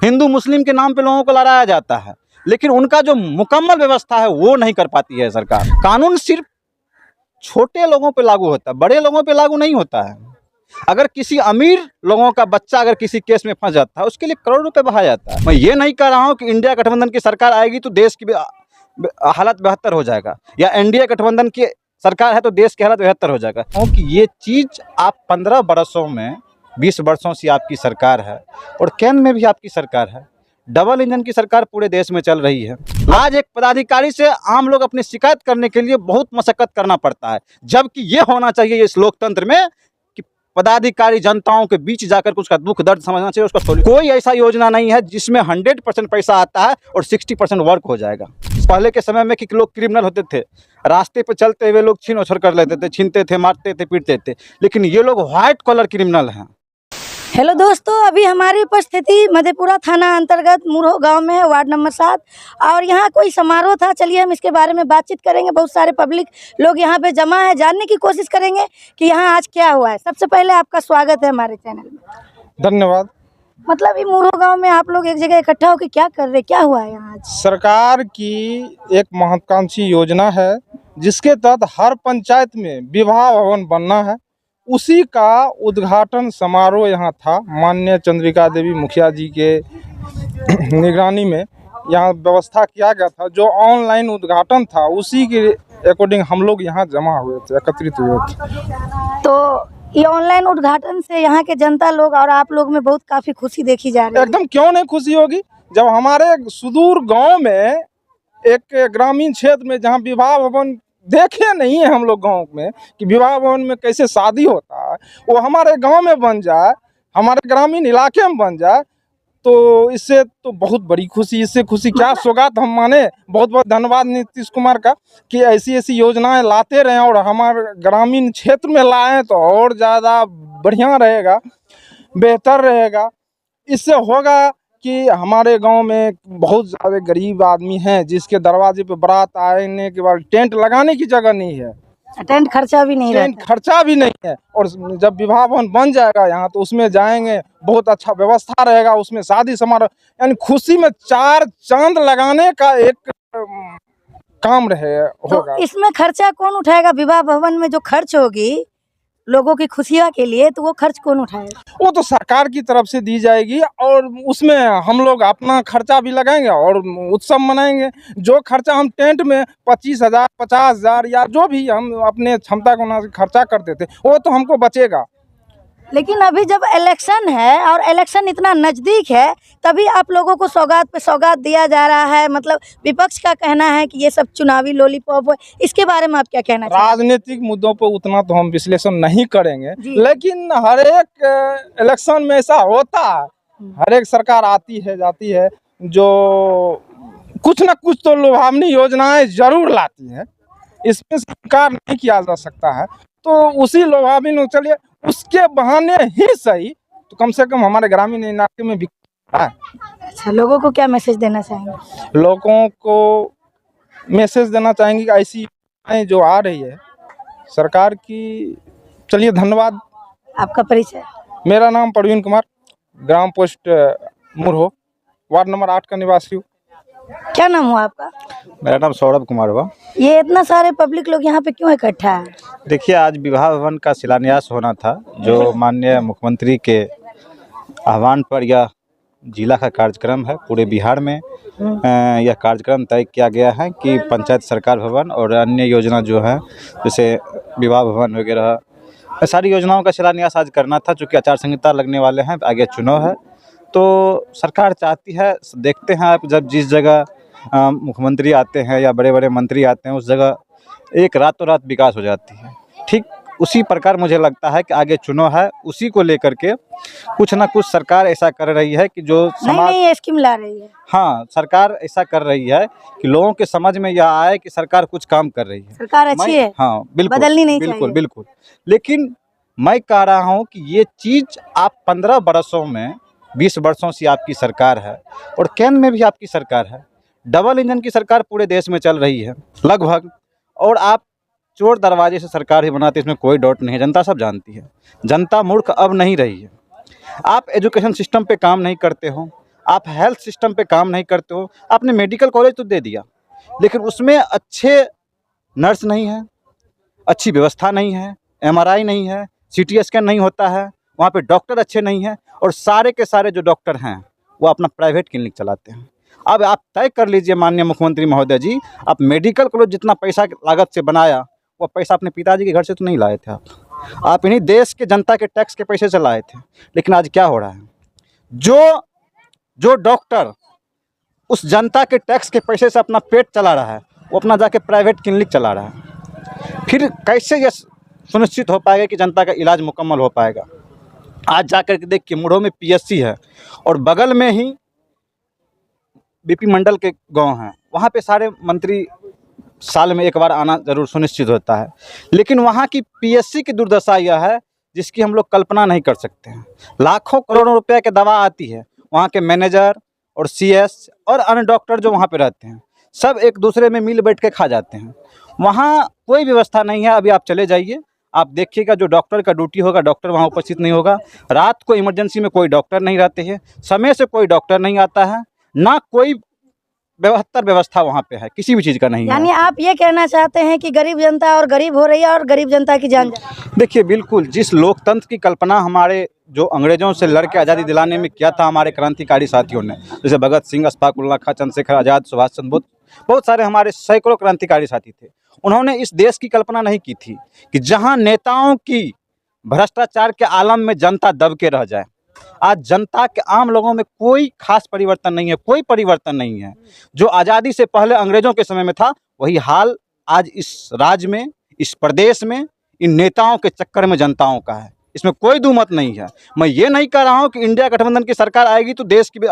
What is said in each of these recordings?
हिंदू मुस्लिम के नाम पे लोगों को लड़ाया जाता है, लेकिन उनका जो मुकम्मल व्यवस्था है वो नहीं कर पाती है सरकार। कानून सिर्फ छोटे लोगों पे लागू होता है, बड़े लोगों पे लागू नहीं होता है। अगर किसी अमीर लोगों का बच्चा अगर किसी केस में फंस जाता है, उसके लिए करोड़ रुपए बहाया जाता है। मैं ये नहीं कह रहा हूँ कि इंडिया गठबंधन की सरकार आएगी तो देश की हालत बेहतर हो जाएगा, या एनडीए गठबंधन की सरकार है तो देश की हालत बेहतर हो जाएगा, क्योंकि ये चीज़ आप 15 वर्षों में 20 वर्षों से आपकी सरकार है, और केंद्र में भी आपकी सरकार है। डबल इंजन की सरकार पूरे देश में चल रही है। आज एक पदाधिकारी से आम लोग अपनी शिकायत करने के लिए बहुत मशक्कत करना पड़ता है, जबकि ये होना चाहिए इस लोकतंत्र में कि पदाधिकारी जनताओं के बीच जाकर उसका दुख दर्द समझना चाहिए, उसका कोई ऐसा योजना नहीं है जिसमें 100% पैसा आता है और 60% वर्क हो जाएगा। पहले के समय में कि लोग क्रिमिनल होते थे, रास्ते पे चलते हुए लोग छीन ओछड़ कर लेते थे, छीनते थे, मारते थे, पीटते थे, लेकिन ये लोग व्हाइट कॉलर क्रिमिनल हैं। हेलो दोस्तों, अभी हमारी उपस्थिति मधेपुरा थाना अंतर्गत मुरहो गांव में है, वार्ड नंबर 7। और यहाँ कोई समारोह था, चलिए हम इसके बारे में बातचीत करेंगे। बहुत सारे पब्लिक लोग यहाँ पे जमा है, जानने की कोशिश करेंगे कि यहाँ आज क्या हुआ है। सबसे पहले आपका स्वागत है हमारे चैनल में। धन्यवाद। मतलब ये मुरहो गांव में आप लोग एक जगह इकट्ठा होकर क्या कर रहे, क्या हुआ है यहाँ आज? सरकार की एक महत्वाकांक्षी योजना है जिसके तहत हर पंचायत में विवाह भवन बनना है। उसी का उद्घाटन समारोह यहाँ था। माननीय चंद्रिका देवी मुखिया जी के निगरानी में यहाँ व्यवस्था किया गया था। जो ऑनलाइन उद्घाटन था उसी के अकॉर्डिंग हम लोग यहाँ जमा हुए थे, एकत्रित हुए थे। तो ये ऑनलाइन उद्घाटन से यहाँ के जनता लोग और आप लोग में बहुत काफी खुशी देखी जा रही है। एकदम क्यों नहीं खुशी होगी, जब हमारे सुदूर गांव में एक ग्रामीण क्षेत्र में जहां विवाह भवन देखे नहीं है हम लोग गांव में कि विवाह भवन में कैसे शादी होता है, वो हमारे गांव में बन जाए, हमारे ग्रामीण इलाके में बन जाए, तो इससे तो बहुत बड़ी खुशी। इससे खुशी क्या सौगात हम माने। बहुत बहुत धन्यवाद नीतीश कुमार का कि ऐसी ऐसी योजनाएं लाते रहें और हमारे ग्रामीण क्षेत्र में लाएं तो और ज़्यादा बढ़िया रहेगा, बेहतर रहेगा। इससे होगा कि हमारे गांव में बहुत ज़्यादा गरीब आदमी हैं जिसके दरवाजे पे बारात आने के बाद टेंट लगाने की जगह नहीं है, टेंट खर्चा भी नहीं टेंट खर्चा भी नहीं है। और जब विवाह भवन बन जाएगा यहाँ तो उसमें जाएंगे, बहुत अच्छा व्यवस्था रहेगा, उसमें शादी समारोह, यानी खुशी में 4 चांद लगाने का एक काम होगा। तो इसमें खर्चा कौन उठाएगा? विवाह भवन में जो खर्च होगी लोगों की खुशियाँ के लिए, तो वो खर्च कौन उठाएगा? वो तो सरकार की तरफ से दी जाएगी और उसमें हम लोग अपना खर्चा भी लगाएंगे और उत्सव मनाएंगे। जो खर्चा हम टेंट में 25,000, 50,000 या जो भी हम अपने क्षमता को ना खर्चा करते थे वो तो हमको बचेगा। लेकिन अभी जब इलेक्शन है और इलेक्शन इतना नज़दीक है, तभी आप लोगों को सौगात पे सौगात दिया जा रहा है। मतलब विपक्ष का कहना है कि ये सब चुनावी लॉलीपॉप है। इसके बारे में आप क्या कहना चाहते हैं? राजनीतिक मुद्दों पर उतना तो हम विश्लेषण नहीं करेंगे, लेकिन हर एक इलेक्शन में ऐसा होता है। हर एक सरकार आती है जाती है, जो कुछ न कुछ तो लुभावनी योजनाएं जरूर लाती है, इसमें इनकार नहीं किया जा सकता है। तो उसी लुभावनी, चलिए उसके बहाने ही सही तो कम से कम हमारे ग्रामीण इलाके में भी है। अच्छा, लोगों को क्या मैसेज देना चाहेंगे? लोगों को मैसेज देना चाहेंगे कि ऐसी योजनाएं जो आ रही है सरकार की। चलिए धन्यवाद। आपका परिचय? मेरा नाम प्रवीण कुमार, ग्राम पोस्ट मुरहो, वार्ड नंबर 8 का निवासी हूँ। क्या नाम हुआ आपका? मेरा नाम सौरभ कुमार हुआ। ये इतना सारे पब्लिक लोग यहाँ पे क्यों इकट्ठा है? देखिए, आज विवाह भवन का शिलान्यास होना था, जो माननीय मुख्यमंत्री के आह्वान पर यह जिला का कार्यक्रम है। पूरे बिहार में यह कार्यक्रम तय किया गया है कि पंचायत सरकार भवन और अन्य योजना जो है, जैसे विवाह भवन वगैरह, सारी योजनाओं का शिलान्यास आज करना था। चूँकि आचार संहिता लगने वाले हैं, आगे चुनाव है, तो सरकार चाहती है, देखते हैं आप, जब जिस जगह मुख्यमंत्री आते हैं या बड़े बड़े मंत्री आते हैं उस जगह एक रातों रात विकास हो जाती है। ठीक उसी प्रकार मुझे लगता है कि आगे चुनाव है, उसी को लेकर के कुछ ना कुछ सरकार ऐसा कर रही है कि जो समाज नहीं स्कीम ला रही है। हाँ, सरकार ऐसा कर रही है कि लोगों के समझ में यह आए कि सरकार कुछ काम कर रही है। सरकार अच्छी है, हाँ बिल्कुल, बदलनी नहीं बिल्कुल चाहिए। बिल्कुल। लेकिन मैं कह रहा हूँ कि ये चीज़ आप 15 वर्षों में 20 वर्षों से आपकी सरकार है, और केंद्र में भी आपकी सरकार है। डबल इंजन की सरकार पूरे देश में चल रही है लगभग, और आप चोर दरवाजे से सरकार ही बनाते, इसमें कोई डाउट नहीं है। जनता सब जानती है, जनता मूर्ख अब नहीं रही है। आप एजुकेशन सिस्टम पे काम नहीं करते हो, आप हेल्थ सिस्टम पे काम नहीं करते हो। आपने मेडिकल कॉलेज तो दे दिया, लेकिन उसमें अच्छे नर्स नहीं है, अच्छी व्यवस्था नहीं है, एमआरआई नहीं है, सीटी स्कैन नहीं होता है, वहाँ पे डॉक्टर अच्छे नहीं हैं, और सारे के सारे जो डॉक्टर हैं वो अपना प्राइवेट क्लिनिक चलाते हैं। अब आप तय कर लीजिए माननीय मुख्यमंत्री महोदय जी, आप मेडिकल कॉलेज जितना पैसा लागत से बनाया, वो पैसा अपने पिताजी के घर से तो नहीं लाए थे आप इन्हीं देश के जनता के टैक्स के पैसे से लाए थे। लेकिन आज क्या हो रहा है, जो डॉक्टर उस जनता के टैक्स के पैसे से अपना पेट चला रहा है, वो अपना जाके प्राइवेट क्लिनिक चला रहा है। फिर कैसे ये सुनिश्चित हो पाएगा कि जनता का इलाज मुकम्मल हो पाएगा? आज जाकर के देखिए, मुढ़ो में पीएससी है और बगल में ही बीपी मंडल के गांव हैं, वहाँ पे सारे मंत्री साल में एक बार आना जरूर सुनिश्चित होता है। लेकिन वहाँ की पीएससी की दुर्दशा यह है जिसकी हम लोग कल्पना नहीं कर सकते हैं। लाखों करोड़ों रुपए की दवा आती है, वहाँ के मैनेजर और सीएस और अन्य डॉक्टर जो वहाँ पे रहते हैं, सब एक दूसरे में मिल बैठ के खा जाते हैं। वहाँ कोई व्यवस्था नहीं है। अभी आप चले जाइए, आप देखिएगा, जो डॉक्टर का ड्यूटी होगा डॉक्टर वहाँ उपस्थित नहीं होगा। रात को इमरजेंसी में कोई डॉक्टर नहीं रहते हैं, समय से कोई डॉक्टर नहीं आता है, ना कोई बेहतर व्यवस्था वहाँ पे है, किसी भी चीज़ का नहीं है। यानी आप ये कहना चाहते हैं कि गरीब जनता और गरीब हो रही है और गरीब जनता की जान जा रही है। देखिए, बिल्कुल जिस लोकतंत्र की कल्पना हमारे जो अंग्रेजों से लड़के आज़ादी दिलाने में किया था हमारे क्रांतिकारी साथियों ने, जैसे भगत सिंह, अशफाक उल्लाह खां, चंद्रशेखर आज़ाद, सुभाष चंद्र बोस, बहुत सारे हमारे सैकड़ों क्रांतिकारी साथी थे। उन्होंने इस देश की कल्पना नहीं की थी कि जहाँ नेताओं की भ्रष्टाचार के आलम में जनता दब के रह जाए। आज जनता के आम लोगों में कोई खास परिवर्तन नहीं है, कोई परिवर्तन नहीं है। जो आज़ादी से पहले अंग्रेजों के समय में था, वही हाल आज इस राज्य में, इस प्रदेश में, इन नेताओं के चक्कर में जनताओं का है। इसमें कोई दुमत नहीं है। मैं ये नहीं कह रहा हूँ कि इंडिया गठबंधन की सरकार आएगी तो देश की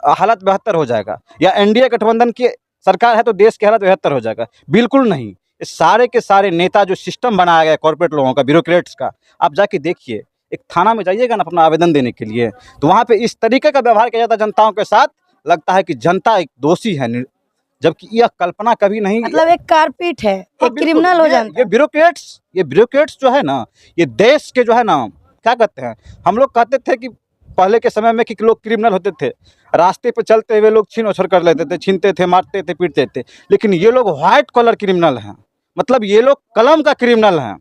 हालत बेहतर हो जाएगा, या एनडीए गठबंधन की सरकार है तो देश की हालत बेहतर हो जाएगा। बिल्कुल नहीं। ये सारे के सारे नेता जो सिस्टम बनाया गया कॉर्पोरेट लोगों का, ब्यूरोक्रेट्स का, आप जाके देखिए, एक थाना में जाइएगा ना अपना आवेदन देने के लिए, तो वहाँ पे इस तरीके का व्यवहार किया जाता है जनताओं के साथ, लगता है कि जनता एक दोषी है, जबकि यह कल्पना कभी नहीं। मतलब एक कारपीट है, एक क्रिमिनल हो जाता है। ये ब्यूरोक्रेट्स जो है ना, ये देश के जो है ना, क्या कहते हैं, हम लोग कहते थे कि पहले के समय में कि लोग क्रिमिनल होते थे, रास्ते पे चलते हुए लोग छीन उछल कर लेते थे, छीनते थे, मारते थे, पीटते थे। लेकिन ये लोग व्हाइट कॉलर क्रिमिनल हैं, मतलब ये लोग कलम का क्रिमिनल हैं,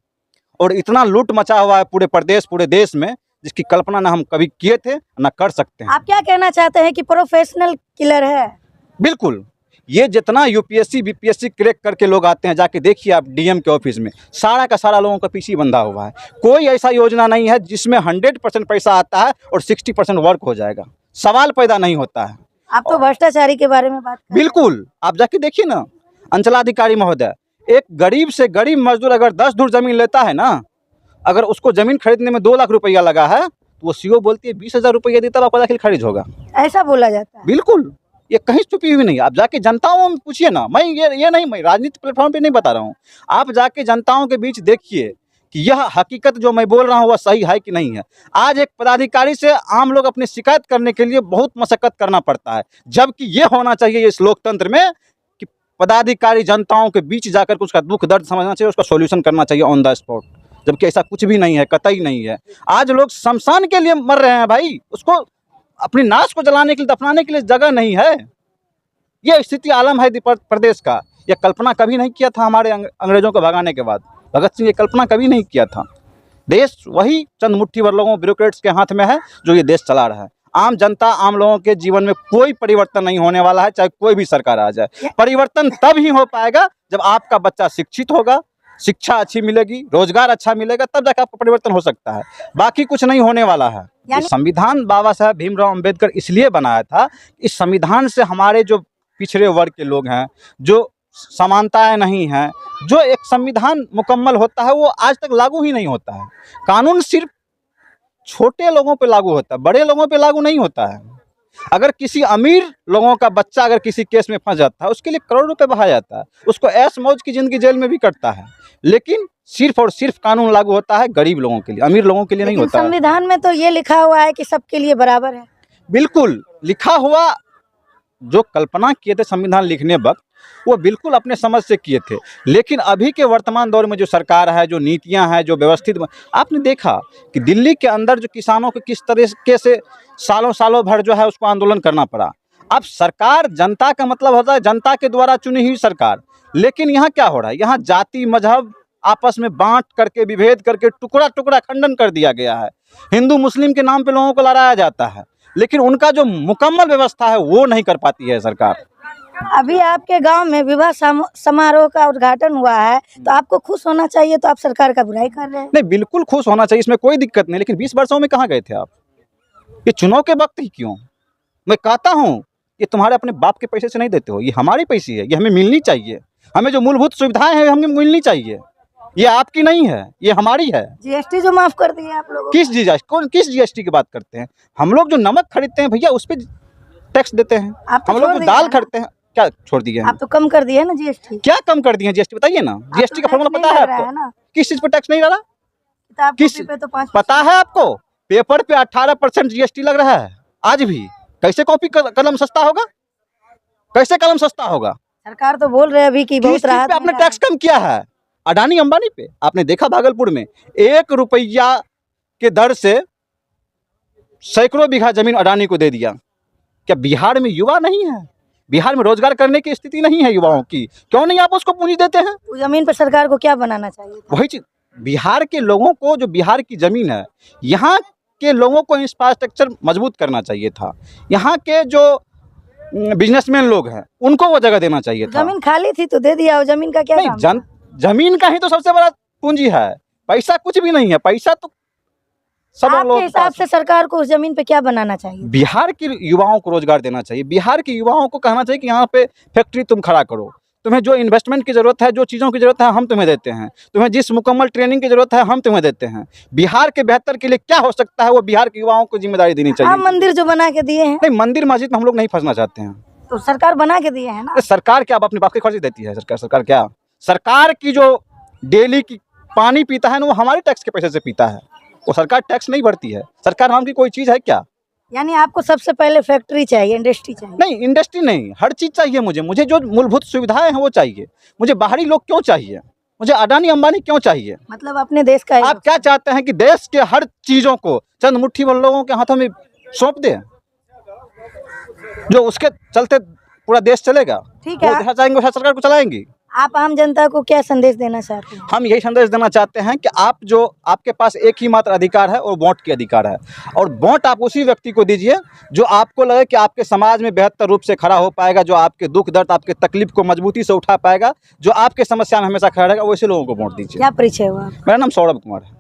और इतना लूट मचा हुआ है पूरे प्रदेश, पूरे देश में, जिसकी कल्पना ना हम कभी किए थे ना कर सकते हैं। आप क्या कहना चाहते हैं कि प्रोफेशनल किलर है? बिल्कुल। ये जितना यूपीएससी बीपीएससी क्रैक करके लोग आते हैं, जाके देखिए आप डीएम के ऑफिस में, सारा का सारा लोगों का पीछे बंधा हुआ है। कोई ऐसा योजना नहीं है जिसमें 100% पैसा आता है और 60% वर्क हो जाएगा। सवाल पैदा नहीं होता है। आप तो भ्रष्टाचारी के बारे में बात कर रहे हैं। बिल्कुल, आप जाके देखिए ना, अंचलाधिकारी महोदय, एक गरीब से गरीब मजदूर अगर 10 धुर जमीन लेता है ना, अगर उसको जमीन खरीदने में 2 लाख रुपया लगा है, तो वो सीओ बोलती है 20,000 रुपया दी तब आपका दाखिल खारिज होगा। ऐसा बोला जाता है? बिल्कुल, ये कहीं छुपी हुई नहीं। आप जाके जनताओं में पूछिए ना, मैं ये नहीं, मैं राजनीतिक प्लेटफॉर्म पे नहीं बता रहा हूँ। आप जाके जनताओं के बीच देखिए कि यह हकीकत जो मैं बोल रहा हूँ वह सही है कि नहीं है। आज एक पदाधिकारी से आम लोग अपनी शिकायत करने के लिए बहुत मशक्कत करना पड़ता है, जबकि ये होना चाहिए इस लोकतंत्र में कि पदाधिकारी जनताओं के बीच जाकर के उसका दुख दर्द समझना चाहिए, उसका सॉल्यूशन करना चाहिए ऑन द स्पॉट, जबकि ऐसा कुछ भी नहीं है, कतई नहीं है। आज लोग शमशान के लिए मर रहे हैं भाई, उसको अपनी नाश को जलाने के लिए, दफनाने के लिए जगह नहीं है। ये स्थिति आलम है प्रदेश का। यह कल्पना कभी नहीं किया था हमारे अंग्रेजों को भगाने के बाद। भगत सिंह ये कल्पना कभी नहीं किया था। देश वही चंद मुट्ठी भर लोगों ब्यूरोक्रेट्स के हाथ में है जो ये देश चला रहा है। आम जनता, आम लोगों के जीवन में कोई परिवर्तन नहीं होने वाला है, चाहे कोई भी सरकार आ जाए। परिवर्तन तब ही हो पाएगा जब आपका बच्चा शिक्षित होगा, शिक्षा अच्छी मिलेगी, रोजगार अच्छा मिलेगा, तब जाकर आपका परिवर्तन हो सकता है। बाकी कुछ नहीं होने वाला है। ये संविधान बाबा साहब भीमराव अंबेडकर इसलिए बनाया था, इस संविधान से हमारे जो पिछड़े वर्ग के लोग हैं, जो समानताएं नहीं हैं, जो एक संविधान मुकम्मल होता है वो आज तक लागू ही नहीं होता है। कानून सिर्फ छोटे लोगों पे लागू होता है, बड़े लोगों पे लागू नहीं होता है। अगर किसी अमीर लोगों का बच्चा अगर किसी केस में फंस जाता है, उसके लिए करोड़ रुपए बहाया जाता है, उसको ऐश मौज की जिंदगी जेल में भी कटता है। लेकिन सिर्फ और सिर्फ कानून लागू होता है गरीब लोगों के लिए, अमीर लोगों के लिए नहीं होता है। संविधान में तो ये लिखा हुआ है कि सबके लिए बराबर है। बिल्कुल लिखा हुआ, जो कल्पना किए थे संविधान लिखने वक्त, वो बिल्कुल अपने समझ से किए थे। लेकिन अभी के वर्तमान दौर में जो सरकार है, जो नीतियां हैं, जो व्यवस्थित, आपने देखा कि दिल्ली के अंदर जो किसानों को किस तरीके से सालों सालों भर जो है उसको आंदोलन करना पड़ा। अब सरकार जनता का मतलब होता है जनता के द्वारा चुनी हुई सरकार, लेकिन यहाँ क्या हो रहा है, यहाँ जाति मजहब आपस में बांट करके, विभेद करके, टुकड़ा टुकड़ा खंडन कर दिया गया है। हिंदू मुस्लिम के नाम पे लोगों को लड़ाया जाता है, लेकिन उनका जो मुकम्मल व्यवस्था है वो नहीं कर पाती है सरकार। अभी आपके गांव में विवाह समारोह का उद्घाटन हुआ है, तो आपको खुश होना चाहिए, तो आप सरकार का बुराई कर रहे हैं। नहीं, बिल्कुल खुश होना चाहिए, इसमें कोई दिक्कत नहीं, लेकिन 20 वर्षों में कहाँ गए थे आप? ये चुनाव के वक्त ही क्यों? मैं कहता हूँ ये तुम्हारे अपने बाप के पैसे से नहीं देते हो, ये हमारी पैसी है, ये हमें मिलनी चाहिए। हमें जो मूलभूत सुविधाएं हैं हमें मिलनी चाहिए, ये आपकी नहीं है, ये हमारी है। जीएसटी जो माफ कर दिए आप लोगों किस जीएसटी की बात करते हैं? हम लोग जो नमक खरीदते हैं भैया उस पर टैक्स देते हैं। आप तो हम लोग छोड़ जो दिए दाल हैं। खरीदते हैं, क्या छोड़ दिए हैं? आप तो कम कर दिए ना जीएसटी। क्या कम कर दिए हैं जीएसटी, बताइए ना। जीएसटी का फॉर्मूला पता है आपको? ना किस चीज पर टैक्स नहीं लगा? किताब किस कॉपी पे तो 5% पता है आपको? पेपर पे 18% जीएसटी लग रहा है आज भी। कैसे कॉपी कलम सस्ता होगा? कैसे कलम सस्ता होगा? सरकार तो बोल रहे हैं अभी कि किस बहुत चीज राहत पे आपने मिला है। टैक्स कम किया है? अडानी अंबानी पे। आपने देखा भागलपुर में 1 रुपया के दर से सैकड़ों बीघा जमीन अडानी को दे दिया। क्या बिहार में युवा नहीं है? बिहार में रोजगार करने की स्थिति नहीं है युवाओं की? क्यों नहीं आप उसको पूंजी देते हैं? उस जमीन पर सरकार को क्या बनाना चाहिए था? वही चीज, बिहार के लोगों को, जो बिहार की जमीन है, यहाँ के लोगों को इंफ्रास्ट्रक्चर मजबूत करना चाहिए था। यहाँ के जो बिजनेसमैन लोग हैं उनको वो जगह देना चाहिए था। जमीन खाली थी तो दे दिया, और जमीन का क्या नहीं, काम? जमीन का ही तो सबसे बड़ा पूंजी है, पैसा कुछ भी नहीं है। पैसा तो सब आपके लोग हिसाब से सरकार को उस जमीन पे क्या बनाना चाहिए? बिहार के युवाओं को रोजगार देना चाहिए। बिहार के युवाओं को कहना चाहिए कि यहाँ पे फैक्ट्री तुम खड़ा करो, तुम्हें जो इन्वेस्टमेंट की जरूरत है, जो चीज़ों की जरूरत है, हम तुम्हें देते हैं। तुम्हें जिस मुकम्मल ट्रेनिंग की जरूरत है, हम तुम्हें देते हैं। बिहार के बेहतर के लिए क्या हो सकता है वो बिहार के युवाओं को जिम्मेदारी देनी चाहिए। राम मंदिर जो बना के दिए हैं, नहीं, मंदिर मस्जिद में हम लोग नहीं फंसना चाहते हैं। तो सरकार बना के दिए हैं ना। अरे सरकार क्या अब अपने बाप के खर्च देती है? सरकार क्या, सरकार की जो डेली की पानी पीता है ना वो हमारे टैक्स के पैसे से पीता है। वो सरकार टैक्स नहीं भरती है। सरकार नाम की कोई चीज़ है क्या? यानी आपको सबसे पहले फैक्ट्री चाहिए, इंडस्ट्री चाहिए? नहीं, इंडस्ट्री नहीं, हर चीज़ चाहिए मुझे जो मूलभूत सुविधाएं हैं वो चाहिए। मुझे बाहरी लोग क्यों चाहिए? मुझे अडानी अंबानी क्यों चाहिए? मतलब अपने देश का आप क्या चाहते हैं कि देश के हर चीज़ों को चंद मुट्ठी भर लोगों के हाथों में सौंप दें, जो उसके चलते पूरा देश चलेगा? ठीक है। वो जहाँ चाहेंगे वहाँ सरकार को चलाएंगी। आप आम जनता को क्या संदेश देना चाहते हैं? हम यही संदेश देना चाहते हैं कि आपके पास एक ही मात्र अधिकार है और वोट की अधिकार है। और वोट आप उसी व्यक्ति को दीजिए जो आपको लगे कि आपके समाज में बेहतर रूप से खड़ा हो पाएगा, जो आपके दुख दर्द, आपके तकलीफ को मजबूती से उठा पाएगा, जो आपके समस्या में हमेशा खड़ा रहेगा, वैसे लोगों को वोट दीजिए। क्या परिचय हुआ? मेरा नाम सौरभ कुमार है।